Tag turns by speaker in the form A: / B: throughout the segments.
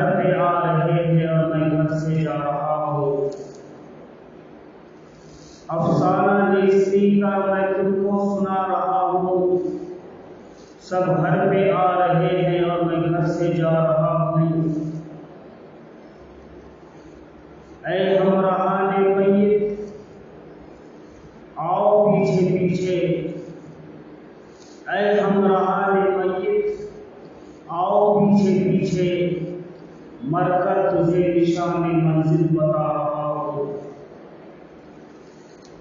A: گھر پہ آ رہے ہیں اور میں گھر سے جا رہا ہوں۔ افسانہ نیستی کا میں تم کو سنا رہا ہوں۔ سب گھر پہ آ رہے ہیں اور میں گھر سے جا رہا ہوں۔ اے ہمراہان میت آؤ پیچھے پیچھے، اے ہمراہان میت آؤ پیچھے پیچھے، مر کر تجھے نشان منزل بتا رہا ہوں۔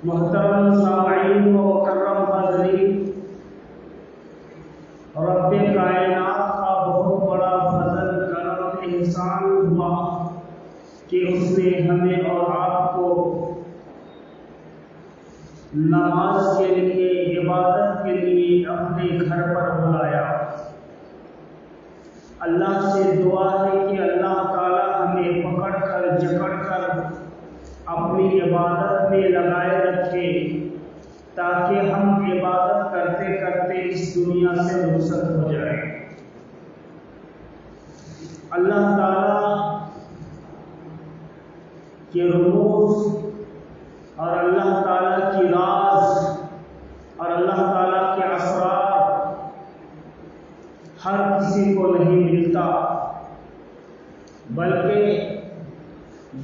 A: محترم سامعین و مکرم حاضرین، رب کائنات کا بہت بڑا فضل کرم احسان ہوا کہ اس نے ہمیں اور آپ کو نماز کے لیے، عبادت کے لیے اپنے گھر پر بلایا۔ اللہ سے دعا ہے کہ اللہ تعالی ہمیں پکڑ کر جکڑ کر اپنی عبادت میں لگائے رکھے، تاکہ ہم عبادت کرتے کرتے اس دنیا سے رخصت ہو جائیں۔ اللہ تعالی کے رموز اور اللہ تعالی کی راز اور اللہ تعالی کے اسرار ہر کسی کو نہیں ملتا، بلکہ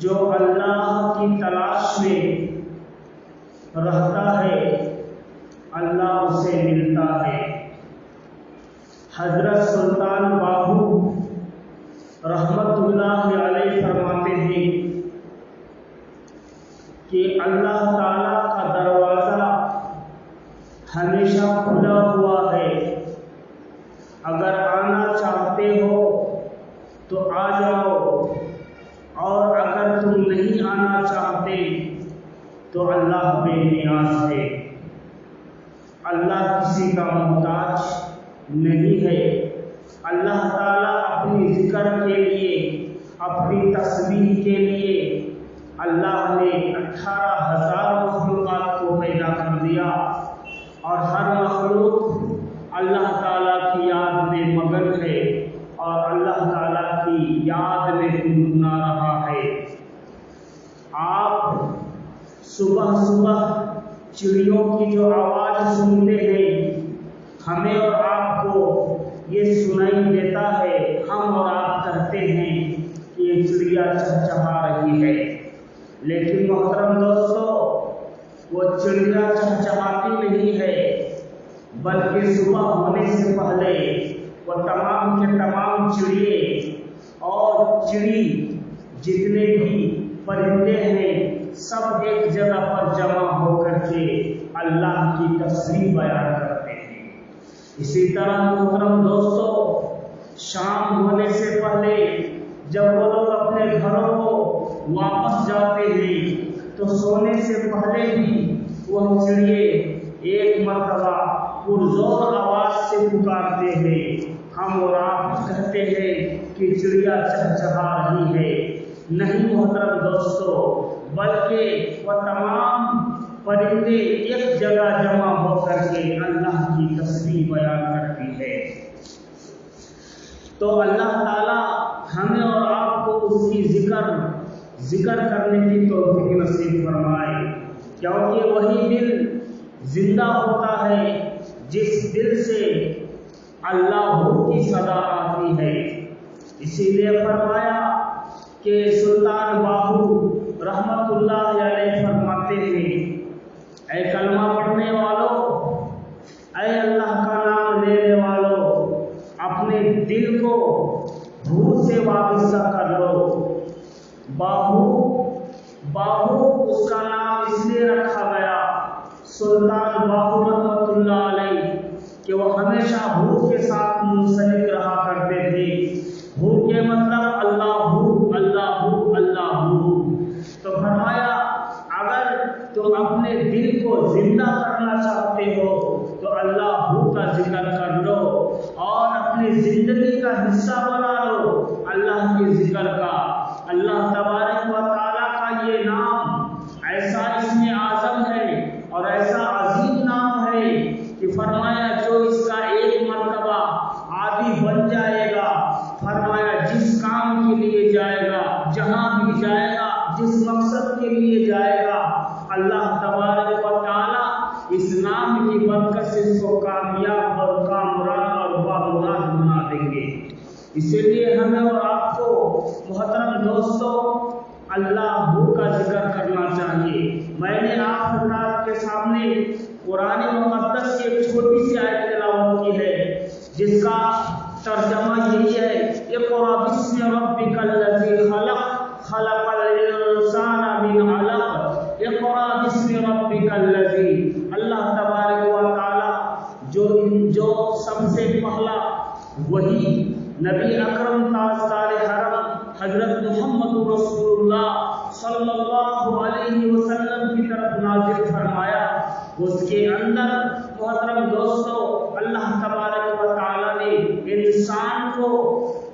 A: جو اللہ کی تلاش میں رہتا ہے اللہ اسے ملتا ہے۔ حضرت سلطان باہو رحمت اللہ علیہ فرماتے ہیں کہ اللہ تعالیٰ کا دروازہ ہمیشہ کھلا ہوا ہے، اگر آنا چاہتے ہو تو آ جاؤ، اور اگر تم نہیں آنا چاہتے تو اللہ بے نیاز ہے۔ اللہ کسی کا محتاج نہیں ہے۔ اللہ تعالیٰ اپنی ذکر کے لیے، اپنی تسبیح کے لیے اللہ نے 18,000 مخلوقات کو پیدا کر دیا، اور ہر مخلوق اللہ تعالیٰ کی یاد میں مگن ہے اور اللہ تعالیٰ کی یاد میں گنگنا رہا ہے۔ آپ صبح صبح چڑیوں کی جو آواز سنتے ہیں، ہمیں اور آپ کو یہ سنائی دیتا ہے، ہم اور آپ کہتے ہیں کہ یہ چڑیا چہچہا رہی ہے، لیکن محترم دوستو، وہ چڑیا چہچہاتی نہیں ہے، بلکہ صبح ہونے سے پہلے وہ تمام کے تمام چڑیے اور چڑی جتنے بھی پرندے ہیں سب ایک جگہ پر جمع ہو کر کے اللہ کی تسبیح بیان کرتے ہیں۔ اسی طرح محترم دوستو، شام ہونے سے پہلے جب وہ لوگ اپنے گھروں کو واپس جاتے ہیں تو سونے سے پہلے بھی وہ چڑیے ایک مرتبہ پرزور آواز سے پکارتے ہیں۔ ہم اور آپ کہتے ہیں کہ چڑیا چہچہا رہی ہے، نہیں محترم دوستو، بلکہ وہ تمام پرندے ایک جگہ جمع ہو کر کے اللہ کی تسبیح بیان کرتی ہے۔ تو اللہ تعالیٰ ہمیں اور آپ کو اس کی ذکر کرنے کی توفیق نصیب فرمائے، کیونکہ وہی دل زندہ ہوتا ہے جس دل سے اللہ کی صدا آتی ہے۔ اسی لیے فرمایا کہ سلطان باہو رحمت اللہ علیہ فرماتے ہیں، اے کلمہ پڑھنے والوں، اے اللہ کا نام لینے والوں، اپنے دل کو بھوت سے وابستہ کر لو۔ باہو اس کا نام اس لیے رکھا گیا سلطان باہو رحمت اللہ علیہ کہ وہ ہمیشہ بھوت کے ساتھ منسلک رہا کرتے تھے۔ بھوت کے مطلب اللہ ہو، اللہ ہو، اللہ ہو۔ تو فرمایا اگر تم اپنے دل کو زندہ کرنا چاہتے ہو تو اللہ ہو کا ذکر کر لو، اور اپنی زندگی کا حصہ بنا لو اللہ کے ذکر کا۔ اللہ تبارک و تعالیٰ کا یہ نام ایسا اسم اعظم ہے اور ایسا عظیم نام ہے کہ فرمایا جو اس کا ایک مرتبہ عادی بن جائے گا، فرمایا جس کام کے لیے ربک الذی، اللہ تبارک و تعالی جو سب سے پہلا وہی نبی اکرم تاجدار حرم حضرت محمد رسول اللہ صلی اللہ علیہ وسلم کی طرف نازل فرمایا، اس کے اندر محترم دوستو اللہ تبارک و تعالی نے انسان کو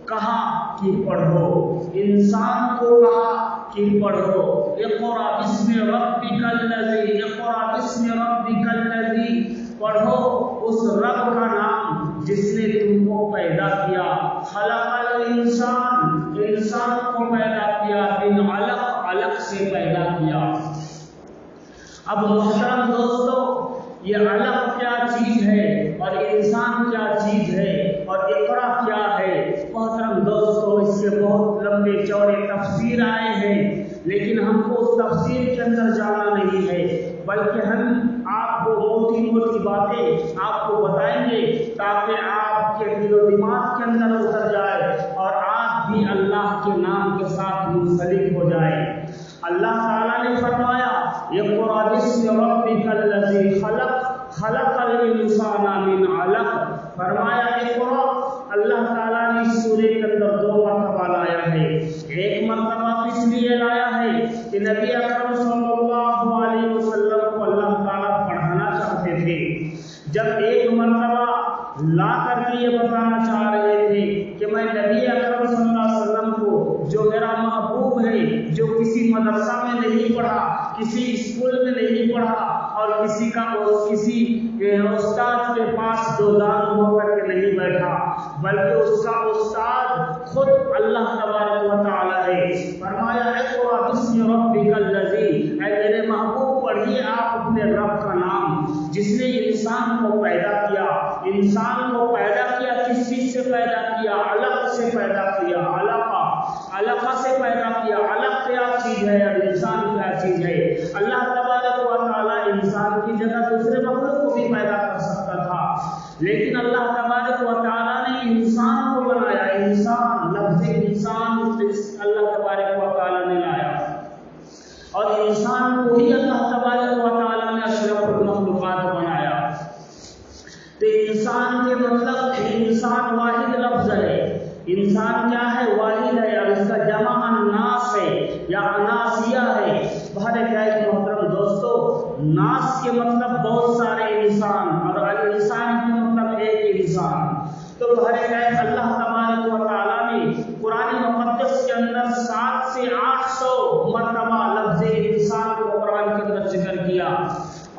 A: کہا کہ پڑھو، انسان کو کہا کہ پڑھو، اقرأ بسم ربک الذی، اقرأ بسم ربک الذی، پڑھو اس رب کا نام جس نے تم کو پیدا کیا، خلق الانسان، انسان کو پیدا کیا، من علق، علق سے پیدا کیا۔ اب محترم دوستو یہ علق کیا چیز ہے اور انسان کیا چیز ہے اور اقرا کیا ہے، محترم دوستو اس کے بہت لمبے چوڑے تفسیر آئے ہیں، لیکن ہم کو اس تفسیر کے اندر جانا نہیں ہے، بلکہ ہم آپ کو موٹی موٹی باتیں آپ کو بتائیں گے تاکہ آپ کے دل و دماغ کے اندر اتر جائے اور آپ بھی اللہ کے نام کے ساتھ منسلک ہو جائیں۔ اللہ تعالیٰ نے فرمایا اقرأ بسم ربک الذی خلق، خلق الانسان من علق، فرمایا اقرأ، اللہ تعالیٰ نے اس سورے کے اندر 2 مرتبہ لایا ہے، ایک مرتبہ اس لیے لایا ہے کہ نبی اکرم صلی اللہ علیہ وسلم کو اللہ تعالیٰ پڑھانا چاہتے تھے، جب ایک مرتبہ لا کر کے یہ بتانا چاہ رہے تھے کہ میں نبی اکرم صلی اللہ علیہ وسلم کو جو میرا محبوب ہے، جو کسی مدرسہ میں نہیں پڑھا، کسی اسکول میں نہیں پڑھا اور کسی استاد کے پاس دو دان ہو کر کے نہیں بیٹھا، بلکہ اس کا استاد خود اللہ تبارک و تعالی ہے، فرمایا اقرأ بسم ربک الذی، اے میرے محبوب پڑھیے آپ اپنے رب کا نام جس نے انسان کو پیدا کیا۔ انسان کو پیدا کیا کس چیز سے پیدا کیا؟ علق سے پیدا کیا، علقہ سے پیدا کیا۔ علق کیا چیز ہے اور انسان کیا چیز ہے؟ اللہ تبارک و تعالی انسان کی جگہ دوسرے مخلوق کو بھی پیدا کر سکتا تھا، لیکن اللہ تبارک و تعالی نے انسان کو بنایا، انسان، لفظ انسان اللہ تبارک و تعالی نے لایا، اور انسان کو ہی اللہ تبارک و تعالی نے اشرف المخلوقات بنایا۔ تو انسان کے مطلب انسان واحد لفظ ہے، انسان کیا ہے؟ واحد ہے، اور اس کا جمع الناس ہے یا اناسیہ ہے۔ بہر کیف محترم دوستو، ناس کے مطلب بہت سارے انسان اور الانسان کے مطلب ایک انسان۔ تو بہر کیف اللہ تبارک و تعالی نے قرآن مقدس کے اندر 700 سے 800 مرتبہ لفظ انسان کو قرآن کے اندر ذکر کیا،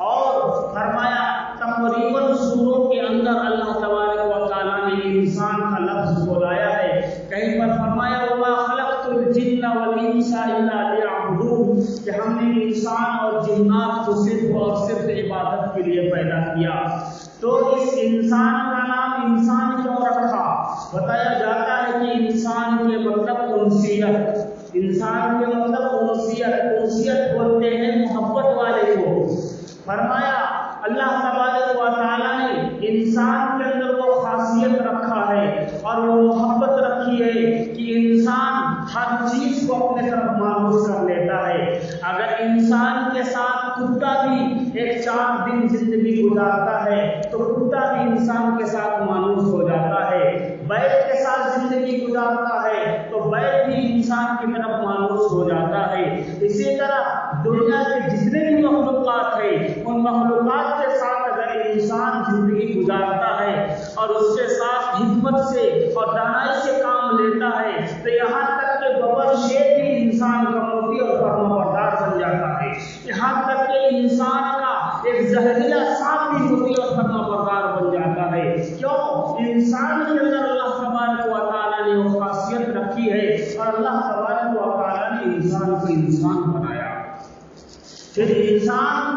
A: اور فرمایا تقریباً سوروں کے اندر اللہ تبارک و تعالی نے انسان کا لفظ بلایا ہے۔ کہیں پر فرمایا وما خلقت الجن والانس الا لیعبدون، کہ ہم نے انسان اور جنات کو صرف اور صرف عبادت کے لیے پیدا کیا۔ تو اس انسان کا نام انسان کیوں رکھا؟ بتایا جاتا ہے کہ انسان کے مطلب انسیت، انسان کے مطلب انسیت بولتے ہیں محبت والے کو۔ فرمایا اللہ تبارک و تعالی نے انسان کے اندر وہ خاصیت رکھا ہے اور وہ محبت رکھی ہے کہ انسان ہر چیز کو اپنے طرف مانوس کر لیتا ہے۔ اگر انسان کے ساتھ کتا بھی 4 دن زندگی گزارتا ہے تو کتا بھی انسان کے ساتھ مانوس ہو جاتا ہے، بیل کے ساتھ زندگی گزارتا ہے تو بیل بھی انسان کی طرف مانوس ہو جاتا ہے۔ اسی طرح دنیا کے جتنے بھی مخلوقات ہیں ان مخلوقات کے ساتھ اگر انسان زندگی گزارتا ہے اور اس کے ساتھ حکمت سے اور دانائی سے کام لیتا ہے تو یہاں تک کہ ببر شیر بھی انسان کا موتی اور فرما بردار بن جاتا ہے، یہاں تک کہ انسان کا ایک زہریلا سانپ بھی موتی اور فرما بردار بن جاتا ہے۔ کیوں؟ انسان کے اندر اللہ تبارک و تعالی نے وہ خاصیت رکھی ہے اور اللہ تبارک و تعالی نے انسان کو انسان بنایا۔ پھر انسان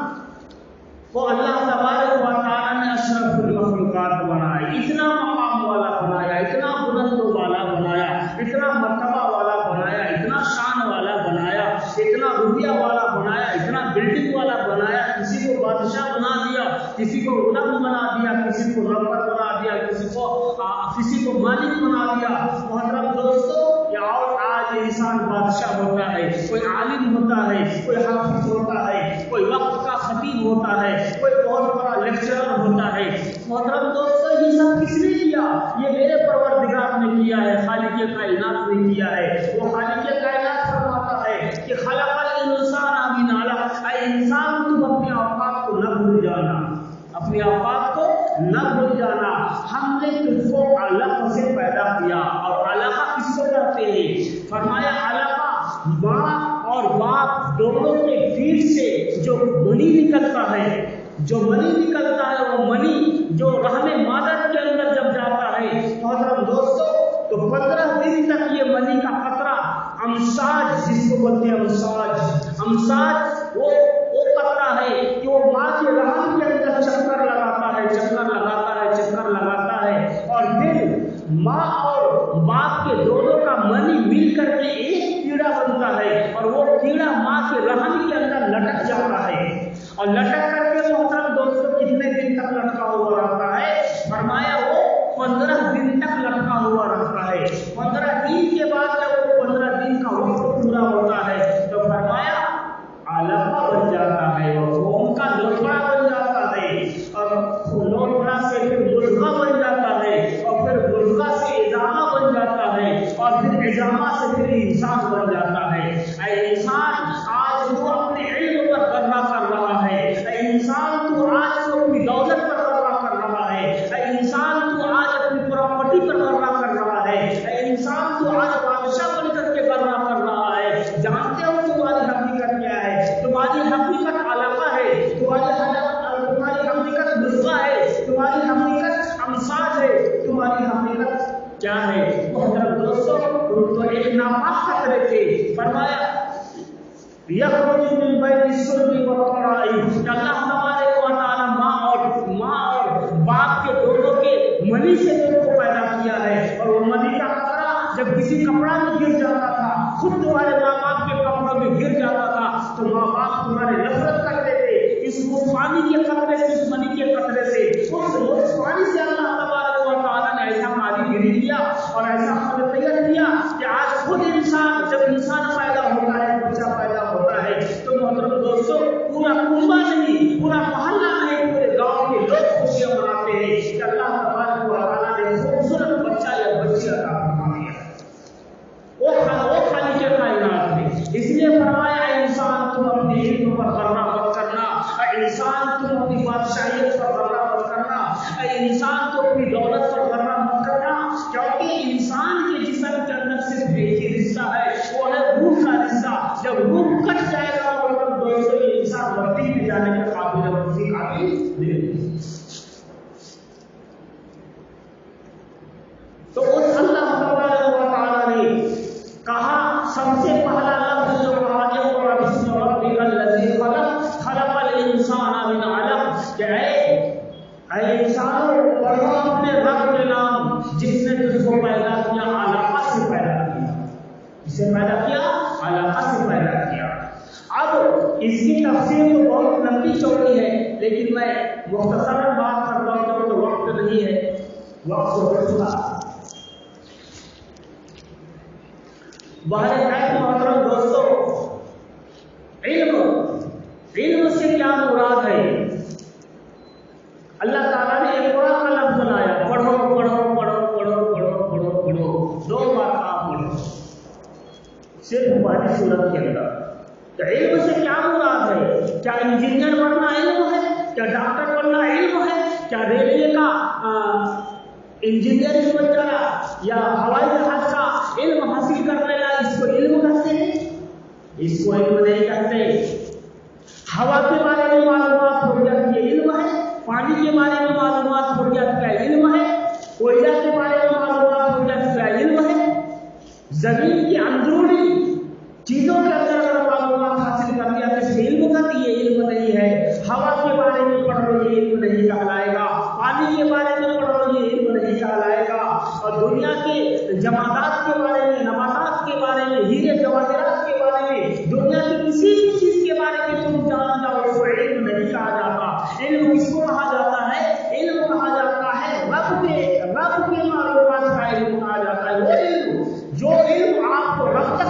A: کو اللہ تبارک و تعالی نے اشرف المخلوقات بنایا، اتنا مقام والا بنایا، اتنا بلند والا بنایا، اتنا مرتبہ والا بنایا، اتنا شان والا بنایا، اتنا روپیہ والا بنایا، اتنا بلڈنگ والا بنایا، کسی کو بادشاہ بنا دیا، کسی کو غلام بنا دیا، کسی کو ربر بنا دیا، کسی کو مالک بنا دیا۔ محترم دوستو، اور آج آج انسان بادشاہ ہوتا ہے، کوئی عالم ہوتا ہے، کوئی حافظ ہوتا ہے، کوئی وقت کا خطیب ہوتا ہے، کوئی بہت بڑا لیکچرر ہوتا ہے۔ محترم دوستو، یہ سب کس نے کیا؟ یہ میرے پروردگار نے کیا ہے، خالق کائنات نے کیا ہے۔ وہ خالق کائنات فرماتا ہے کہ خلق الانسان من علق، اے انسان تم اپنے اوقات کو نہ بھول جانا، اپنے اوقات کو نہ بھول جانا۔ ہم نے تم کو علق سے پیدا کیا، اور علقہ کس کو کہتے ہیں؟ فرمایا علقہ ماں اور باپ دونوں کے پیٹ سے جو منی نکلتا ہے، جو منی نکلتا ہے، وہ منی جو رحم مادر کے اندر جب جاتا ہے محترم دوستو، تو 15 دن تک یہ منی کا قطرہ امساج، جس کو بولتے ہیں امساج وہ قطرہ ہے کہ وہ ماں کے رحم کے اندر چکر لگاتا ہے، اور پھر ماں اور باپ کے دونوں کا منی مل کر کے ایک کیڑا بنتا ہے، اور وہ کیڑا ماں کے رحم کے اندر لٹک جاتا ہے، اور لٹک کر کے محترم دوستوں کتنے دن تک لٹکا ہوا رہتا ہے؟ فرمایا وہ 15 دن تک لٹکا ہوا رہتا ہے۔ 15 دن کے بعد جب وہ 15 دن کا وقت پورا ہوتا ہے تو فرمایا علقہ بن جاتا ہے، وہ خون کا لوتھڑا بن جاتا ہے، اور لوتھڑا سے پھر ملغہ بن جاتا ہے، اور پھر ملغہ سے اضامہ بن جاتا ہے، اور پھر اضامہ سے پھر انسان بن جاتا ہے۔ اے انسان، آج تو اپنے علم پر غرہ کر رہا ہے، اے انسان تو آج تو اپنی دولت پر غرہ کر رہا ہے، اے انسان تو آج اپنی پراپرٹی پر غرہ کر رہا ہے، اے انسان تو آج بادشاہ بن کر کے غرہ کر رہا ہے۔ جانتے ہو تمہاری حقیقت کیا ہے؟ تمہاری حقیقت علقہ ہے، تمہاری حقیقت ملغہ ہے، تمہاری حقیقت امساج ہے، تمہاری حقیقت کیا ہے؟ محترم دوستو، تو ایک ناپاک قطرے تھے، فرمایا یخرج من بین الصلب والترائب، اللہ تبارک و تعالی ماں اور باپ کے دونوں کے منی سے تم کو پیدا کیا ہے، اور وہ منی کا قطرہ جب کسی کپڑا میں گر جاتا تھا، خود تمہارے ماں باپ کے کپڑوں میں گر جاتا تھا، تو ماں باپ تمہارے نفرت کرتے تھے اس پانی کے قطرے سے، اس منی کے قطرے سے، اس پانی سے اللہ تبارک و تعالی نے ایسا پانی گری دیا اور ایسا خود تیار کیا کہ آج خود انسان، جب انسان پیدا ہوتا ہے، بچہ پیدا ہوتا ہے، تو محترم دوستو پورا کنبہ نہیں، پورا محلہ نہیں، پورے گاؤں کے لوگ خوشیاں مناتے ہیں کہ اللہ تبارک و تعالی نے خوبصورت بچہ یا بچی عطا فرما دیا۔ وہ خالق کائنات ہے، اس لیے فرمایا اے انسان تم اپنے علم پر غرہ مت کرنا، اے انسان تم اپنی بادشاہیت پر غرہ مت کرنا، اے انسان تم اپنی دولت پر غرہ مت کرنا، کیونکہ انسان کے جسم کے اندر صرف ایک ہی حصہ ہے، وہ ہے روح کا حصہ۔ جب روح کٹ جائے گا اور دوستوں یہ انسان مٹی میں جانے کے قابل ہے، کسی قابل نہیں۔ تو اس اللہ تبارک و تعالی نے کہا، سب سے پہلا لفظ جو کہا اقرأ باسم ربک الذی خلق، خلق الانسان من علق، کہ اے انسانوں پڑھو اپنے رب کے نام جس نے تجھ کو پیدا کیا علقہ سے پیدا کیا، جسے پیدا کیا علقہ سے پیدا کیا۔ اب اس کی تفسیر تو بہت لمبی چوڑی ہے، لیکن میں مختصراً بات کرتا ہوں تو وقت نہیں ہے، وقت ہو چکا۔ بہرحال محترم دوستو، علم سے کیا مراد ہے؟ اللہ تعالیٰ نے ایک قرآن کا لفظ لایا، پڑھو پڑھو پڑھو پڑھو پڑھو پڑھو پڑھو، 2 بار آپ پڑھو صرف پہلی سورت کے اندر۔ تو علم سے کیا مراد ہے؟ کیا انجینئر بننا علم ہے؟ کیا ڈاکٹر بننا علم ہے؟ کیا ریلوے کا انجینئرنگ بن جانا یا ہوائی جہاز کا علم حاصل کر لینا، اس کو علم کہتے ہیں؟ اس کو علم نہیں کہتے۔ ہوا کے بارے میں معلومات ہو جاتی ہے علم ہے، پانی کے بارے میں معلومات ہو جاتی ہے علم ہے، کوئلہ کے بارے میں معلومات ہو جاتی ہے علم ہے، زمین کی اندرونی چیزوں کے اندر اگر معلومات حاصل کر لیا تو علم کا یہ علم نہیں ہے۔ ہوا کے بارے میں پڑھ لو یہ علم نہیں کہلائے گا، پانی کے بارے میں پڑھ لو یہ علم نہیں کہلائے گا، اور دنیا کے جمادات کے بارے میں، نباتات کے بارے میں، ہیرے جواہرات کے بارے میں، دنیا کی کسی بھی چیز کے بارے میں تم جان جاؤ اس کو علم نہیں کہا جاتا۔ علم کس کو کہا جاتا ہے؟ علم کہا جاتا ہے رب کے معلومات کا علم کہا جاتا ہے۔ وہ علم جو علم آپ کو رب تک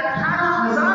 A: 18,000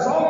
A: 100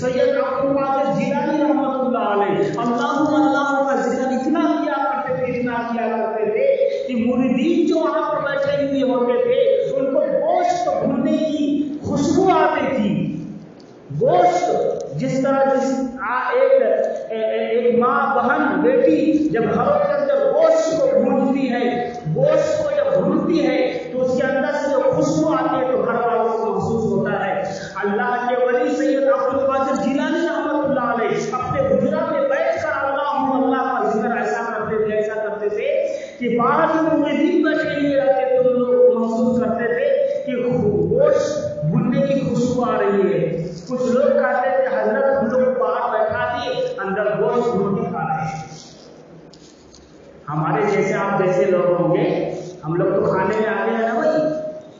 A: سید عبد القادر جیلانی رحمۃ اللہ علیہ اللہ اللہ کا ذکر اتنا کیا کرتے تھے کہ مریدین جو وہاں پر بیٹھے ہوئے ہوتے تھے ان کو گوشت بھوننے کی خوشبو آتی تھی. گوشت جس طرح ایک ماں بہن بیٹی جب گھروں کے اندر گوشت کو بھونتی ہے، گوشت کو جب بھونتی ہے تو اس کے اندر سے جو خوشبو آتی ہے تو گھر والوں کو محسوس ہوتا ہے. اللہ کے ولی سید عبد القادر جیلانی رحمۃ اللہ علیہ اپنے حجرہ میں بیٹھ کر اللہ کا ذکر ایسا کرتے تھے کہ باہر جو مریدین بیٹھے ہوئے رہتے تھے ان لوگ محسوس کرتے تھے کہ گوشت بھوننے کی خوشبو آ رہی ہے. کچھ لوگ کہتے تھے حضرت ہم لوگ باہر بیٹھا دیے اندر گوشت بھون کے کھا رہے ہیں. ہمارے جیسے آپ جیسے لوگ ہوں گے، ہم لوگ تو کھانے میں آگے ہیں نا بھائی،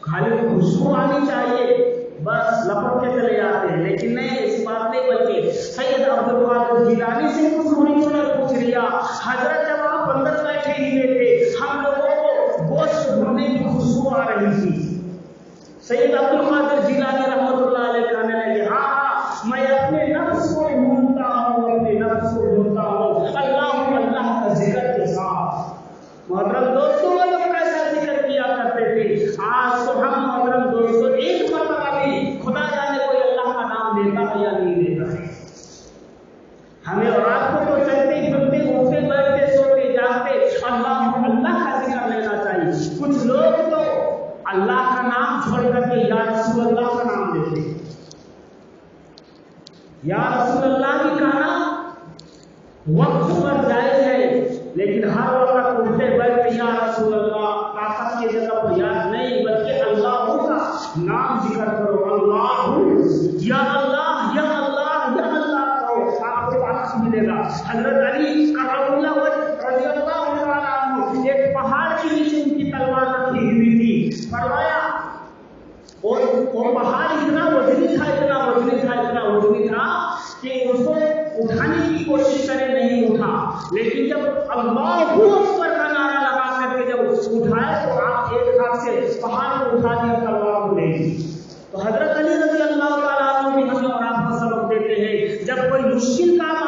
A: کھانے میں خوشبو آنی چاہیے، بس لپٹ کے چلے جاتے ہیں. لیکن نہیں، اس بات نہیں بلکہ سید عبد القادر جیلانی سے کچھ انہوں نے پوچھ لیا، حضرت جب آپ اندر بیٹھے ہی تھے ہم لوگوں کو گوشت بھوننے کی خوشبو آ رہی تھی. سید عبد القادر جیلانی رحمۃ اللہ علیہ کہنے لگے ہاں میں اپنے نفس کو ڈھونڈتا ہوں، اپنے نفس کو ڈھونڈتا ہوں اللہ کا ذکر کے ساتھ. محترم دوستوں وہ لوگ ایسا ذکر کیا کرتے تھے. آج تو ہم محترم دوستوں ایک مرتبہ بھی خدا جانے کوئی اللہ کا نام لیتا ہے یا نہیں لیتا ہے. ہمیں اور آپ کو تو چلتے پھرتے اٹھتے بیٹھتے سوتے جاگتے اللہ کا ذکر لینا چاہیے. کچھ لوگ تو اللہ کا نام چھوڑ کر کے یا رسول اللہ کا نام لیتے ہیں. یا رسول اللہ بھی کہنا وقت پر جائز ہے، لیکن ہر وقت اٹھتے بیٹھتے یا رسول اللہ طاقت کی جگہ پر یاد نہیں بلکہ اللہ کا نام ذکر کرو. اللہ یا اللہ یا اللہ یا اللہ کہو، آپ کو طاقت ملے گا. حضرت علی کرم اللہ رضی اللہ تعالیٰ عنہ ایک پہاڑ کے نیچے ان کی تلوار رکھی ہوئی تھی. فرمایا اور وہ پہاڑ اتنا وزنی تھا کہ اس کو اٹھانے کی کوشش کرے نہیں اٹھا. لیکن جب اللہ اکبر کا نعرہ لگا کر کے جب اٹھائے تو آپ ایک ہاتھ سے پہاڑ کو اٹھا دیا تلوار کو لے لی. تو حضرت علی رضی اللہ تعالیٰ عنہ بھی ہمیں اور آپ کو سبق دیتے ہیں جب کوئی مشکل کام